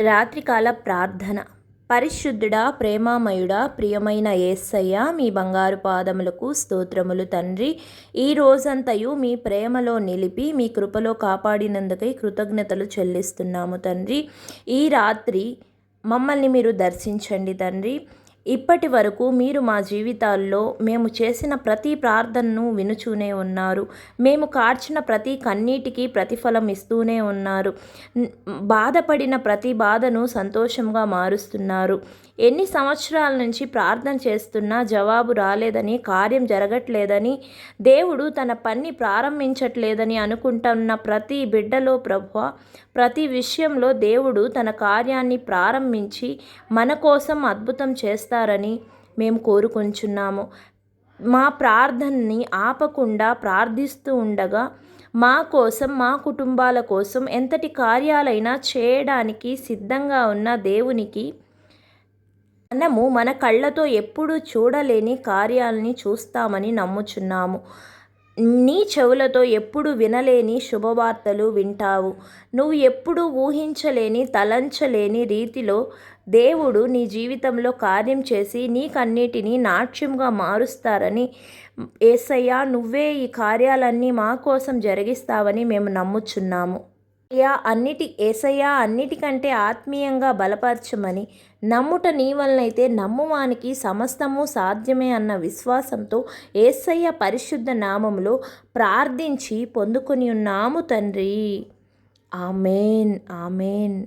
రాత్రికాల ప్రార్థన. పరిశుద్ధుడా, ప్రేమామయుడా, ప్రియమైన యేసయ్య, మీ బంగారు పాదములకు స్తోత్రములు తండ్రి. ఈ రోజంతయు మీ ప్రేమలో నిలిపి మీ కృపలో కాపాడినందుకై కృతజ్ఞతలు చెల్లిస్తున్నాము తండ్రి. ఈ రాత్రి మమ్మల్ని మీరు దర్శించండి తండ్రి. ఇప్పటి వరకు మీరు మా జీవితాల్లో మేము చేసిన ప్రతి ప్రార్థనను వినుచూనే ఉన్నారు. మేము కార్చిన ప్రతి కన్నీటికి ప్రతిఫలం ఇస్తూనే ఉన్నారు. బాధపడిన ప్రతి బాధను సంతోషంగా మారుస్తున్నారు. ఎన్ని సంవత్సరాల నుంచి ప్రార్థన చేస్తున్నా జవాబు రాలేదని, కార్యం జరగట్లేదని, దేవుడు తన పని ప్రారంభించట్లేదని అనుకుంటున్న ప్రతి బిడ్డలో ప్రభువా, ప్రతి విషయంలో దేవుడు తన కార్యాన్ని ప్రారంభించి మన కోసం అద్భుతం చేస్తారని మేము కోరుకుంటున్నాము. మా ప్రార్థనని ఆపకుండా ప్రార్థిస్తూ ఉండగా మా కోసం, మా కుటుంబాల కోసం ఎంతటి కార్యాలైనా చేయడానికి సిద్ధంగా ఉన్న దేవునికి మనము మన కళ్ళతో ఎప్పుడూ చూడలేని కార్యాలని చూస్తామని నమ్ముచున్నాము. నీ చెవులతో ఎప్పుడు వినలేని శుభవార్తలు వింటావు. నువ్వు ఎప్పుడు ఊహించలేని, తలంచలేని రీతిలో దేవుడు నీ జీవితంలో కార్యం చేసి నీకన్నిటినీ నాట్యంగా మారుస్తారని, యేసయ్యా నువ్వే ఈ కార్యాలన్నీ మా కోసం జరిగిస్తావని మేము నమ్ముచున్నాము. యేసయ్యా అన్నిటికంటే ఆత్మీయంగా బలపరచమని, నమ్ముట నీ వలనైతే నమ్మువానికి సమస్తము సాధ్యమే అన్న విశ్వాసంతో యేసయ్య పరిశుద్ధ నామములో ప్రార్థించి పొందుకొని ఉన్నాము తండ్రి. ఆమేన్, ఆమేన్.